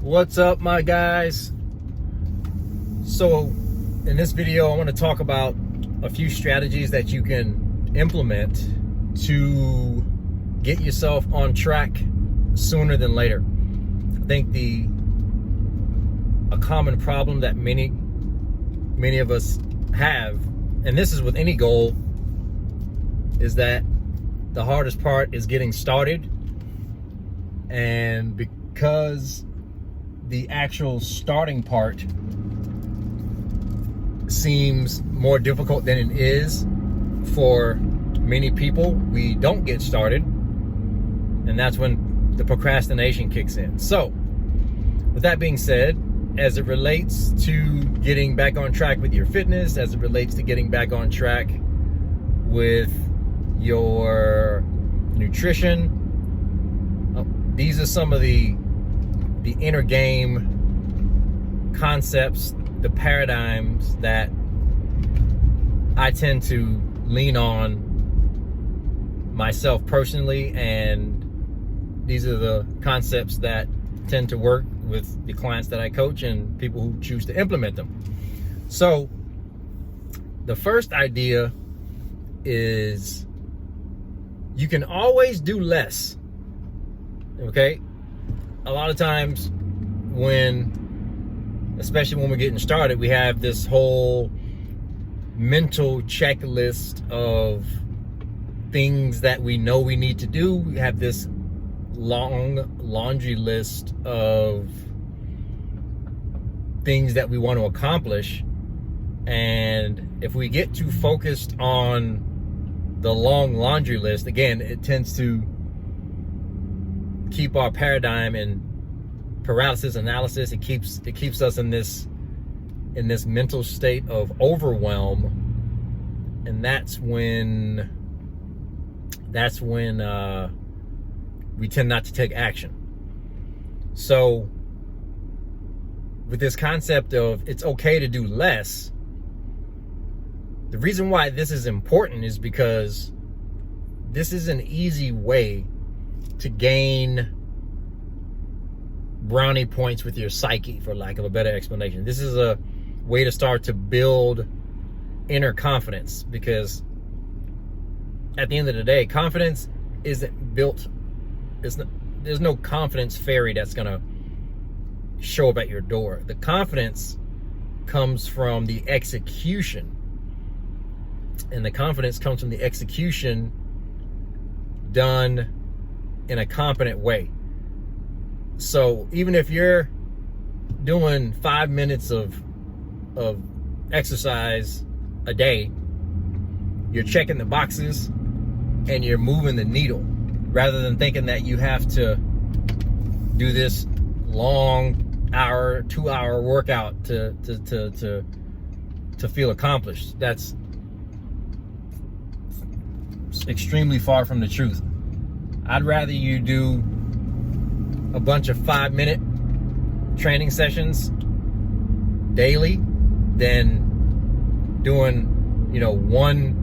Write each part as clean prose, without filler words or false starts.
What's up, my guys? So in this video I want to talk about a few strategies that you can implement to get yourself on track sooner than later. I think a common problem that many of us have, and this is with any goal, is that the hardest part is getting started. And because the actual starting part seems more difficult than it is for many people, we don't get started, and that's when the procrastination kicks in. So with that being said, as it relates to getting back on track with your fitness, as it relates to getting back on track with your nutrition, these are some of the inner game concepts, the paradigms that I tend to lean on myself personally, and these are the concepts that tend to work with the clients that I coach and people who choose to implement them. So the first idea is you can always do less. Okay? A lot of times especially when we're getting started, we have this whole mental checklist of things that we know we need to do. We have this long laundry list of things that we want to accomplish. And if we get too focused on the long laundry list, again, it tends to keep our paradigm in paralysis analysis. It keeps us in this mental state of overwhelm, and that's when we tend not to take action. So with this concept of it's okay to do less, the reason why this is important is because this is an easy way to gain brownie points with your psyche, for lack of a better explanation. This is a way to start to build inner confidence, because at the end of the day, confidence isn't built. There's no confidence fairy that's gonna show up at your door. The confidence comes from the execution, and the confidence comes from the execution done in a competent way. So even if you're doing 5 minutes of exercise a day, you're checking the boxes and you're moving the needle, rather than thinking that you have to do this long 2-hour workout to feel accomplished. That's extremely far from the truth. I'd rather you do a bunch of 5-minute training sessions daily than doing, one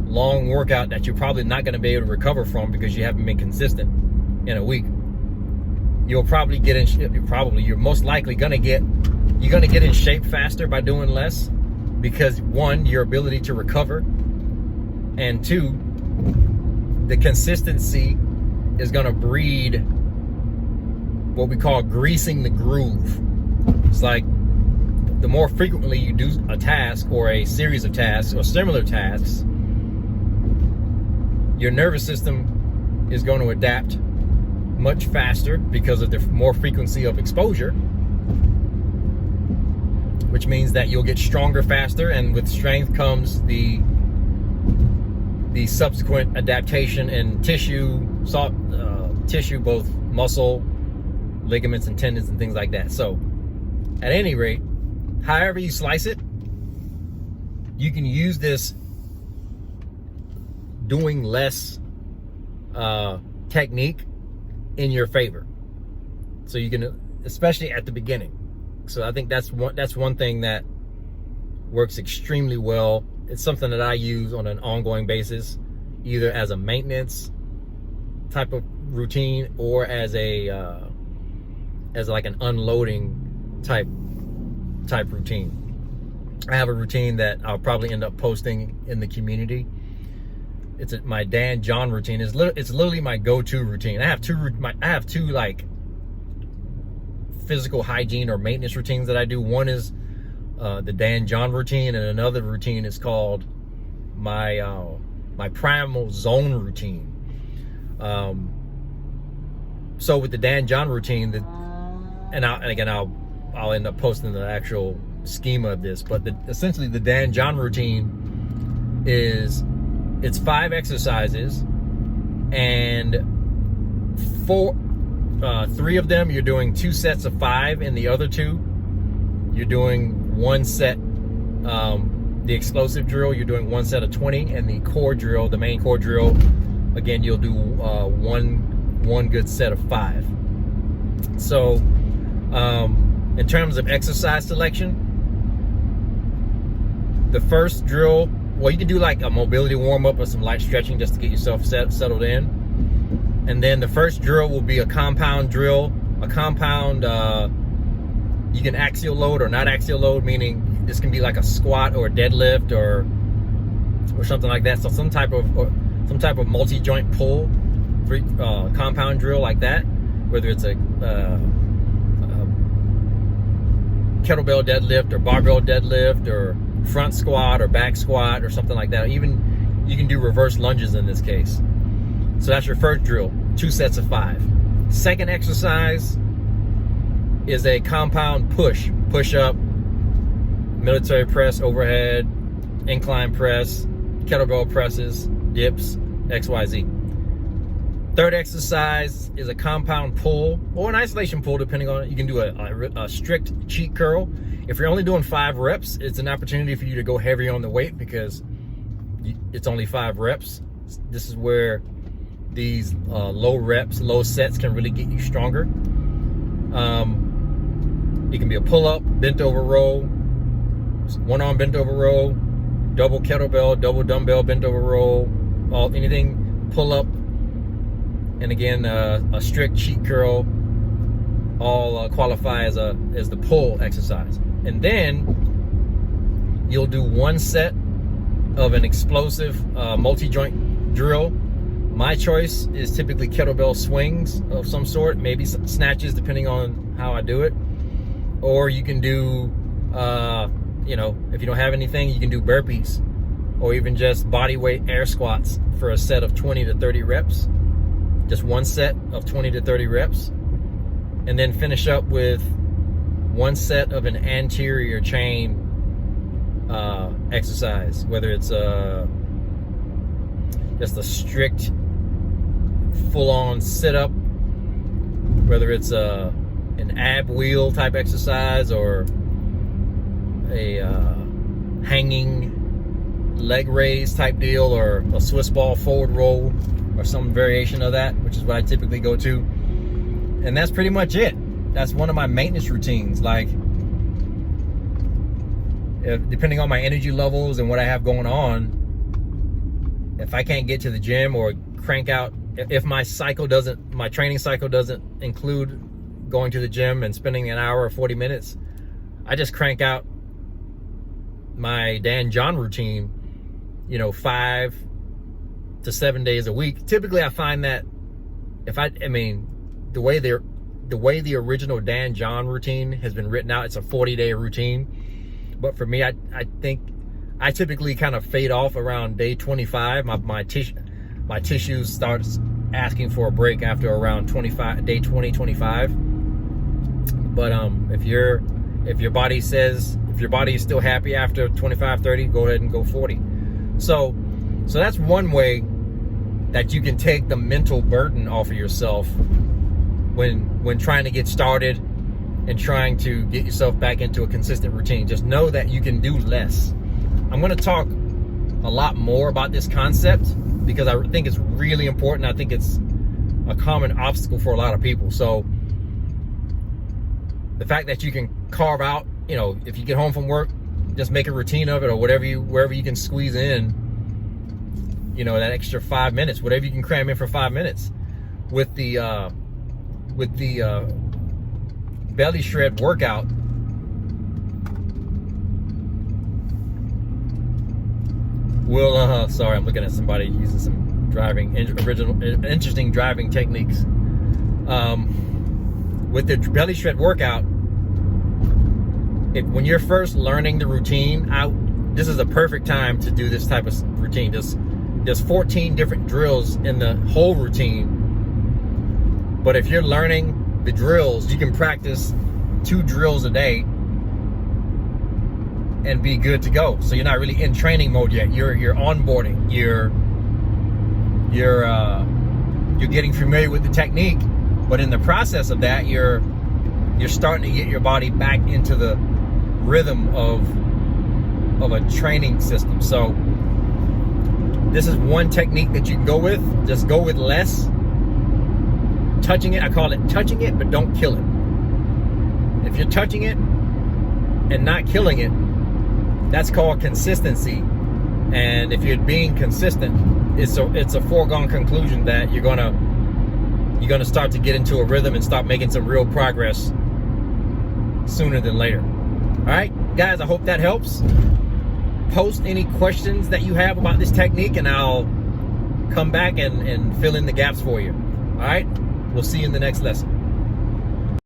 long workout that you're probably not going to be able to recover from because you haven't been consistent in a week. You're most likely going to get in shape faster by doing less, because one, your ability to recover, and two, the consistency is going to breed what we call greasing the groove. It's like the more frequently you do a task or a series of tasks or similar tasks, your nervous system is going to adapt much faster because of the more frequency of exposure, which means that you'll get stronger faster, and with strength comes the subsequent adaptation in tissue, both muscle, ligaments, and tendons, and things like that. So at any rate, however you slice it, you can use this doing less technique in your favor. So you can, especially at the beginning. So I think that's one thing that works extremely well. It's something that I use on an ongoing basis, either as a maintenance type of routine or as a as like an unloading type routine. I have a routine that I'll probably end up posting in the community. It's my Dan John routine. It's literally my go-to routine. I have two like physical hygiene or maintenance routines that I do. One is the Dan John routine, and another routine is called my primal zone routine. So with the Dan John routine, I'll end up posting the actual schema of this, but essentially the Dan John routine it's 5 exercises, and 3 of them you're doing 2 sets of 5, and the other 2 you're doing 1 set. The explosive drill, you're doing 1 set of 20, and the core drill, the main core drill, again, you'll do one good set of 5. So in terms of exercise selection, the first drill, well, you can do like a mobility warm-up or some light stretching just to get yourself settled in. And then the first drill will be a compound drill. A compound, you can axial load or not axial load, meaning this can be like a squat or a deadlift or something like that. So some type of multi-joint pull, compound drill like that, whether it's a kettlebell deadlift or barbell deadlift or front squat or back squat or something like that. Even you can do reverse lunges in this case. So that's your first drill, 2 sets of 5. Second exercise is a compound push up, military press, overhead, incline press, kettlebell presses, dips, XYZ. Third exercise is a compound pull or an isolation pull, depending on it. You can do a strict cheat curl. If you're only doing 5 reps, it's an opportunity for you to go heavier on the weight because it's only 5 reps. This is where these low reps, low sets can really get you stronger. It can be a pull-up, bent over row, 1-arm bent over row, double kettlebell, double dumbbell bent over row, anything pull-up, and again a strict cheat curl, all qualify as the pull exercise. And then you'll do 1 set of an explosive multi-joint drill. My choice is typically kettlebell swings of some sort, maybe some snatches depending on how I do it. Or you can do, if you don't have anything, you can do burpees or even just body weight air squats for a set of 20 to 30 reps. Just 1 set of 20 to 30 reps. And then finish up with 1 set of an anterior chain exercise, whether it's just a strict full-on sit-up, whether it's an ab wheel type exercise or a hanging leg raise type deal or a Swiss ball forward roll or some variation of that, which is what I typically go to. And that's pretty much it. That's one of my maintenance routines. Like, depending on my energy levels and what I have going on, if I can't get to the gym or crank out, if my training cycle doesn't include going to the gym and spending an hour or 40 minutes, I just crank out my Dan John routine, 5 to 7 days a week. Typically, I find that the way the original Dan John routine has been written out, it's a 40-day routine. But for me, I think I typically kind of fade off around day 25. My tissues starts asking for a break after around day 20, 25. But if your body is still happy after 25, 30, go ahead and go 40. So that's one way that you can take the mental burden off of yourself when trying to get started and trying to get yourself back into a consistent routine. Just know that you can do less. I'm going to talk a lot more about this concept because I think it's really important. I think it's a common obstacle for a lot of people. So the fact that you can carve out, if you get home from work, just make a routine of it, or wherever you can squeeze in, that extra 5 minutes, whatever you can cram in for 5 minutes with the belly shred workout will, sorry, I'm looking at somebody using some interesting driving techniques. With the belly shred workout, when you're first learning the routine, this is a perfect time to do this type of routine. There's 14 different drills in the whole routine, but if you're learning the drills, you can practice 2 drills a day and be good to go. So you're not really in training mode yet. You're onboarding. You're getting familiar with the technique, but in the process of that, you're starting to get your body back into the rhythm of a training system. So this is one technique that you can go with. Just go with less. Touching it, I call it touching it, but don't kill it. If you're touching it and not killing it, that's called consistency. And if you're being consistent, it's a foregone conclusion that you're gonna start to get into a rhythm and start making some real progress sooner than later. All right, guys, I hope that helps. Post any questions that you have about this technique, and I'll come back and fill in the gaps for you. All right, we'll see you in the next lesson.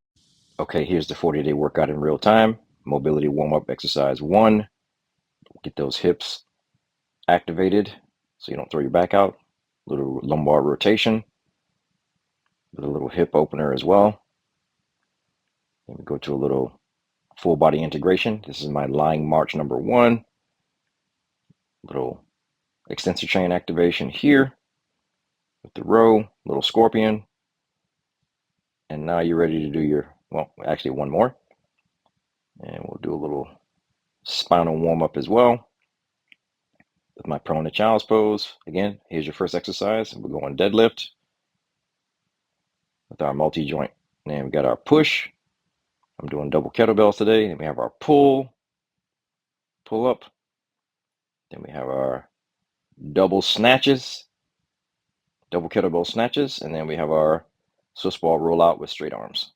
Okay, here's the 40-day workout in real time. Mobility warm-up exercise 1. Get those hips activated so you don't throw your back out. Little lumbar rotation. With a little hip opener as well. Then we go to a little full body integration. This is my lying march number 1. Little extensor chain activation here with the row, little scorpion. And now you're ready to do your, well, actually one more. And we'll do a little spinal warm up as well with my prone to child's pose. Again, here's your first exercise. We're going deadlift with our multi-joint. And we got our push. I'm doing double kettlebells today. Then we have our pull up. Then we have our double snatches, double kettlebell snatches. And then we have our Swiss ball rollout with straight arms.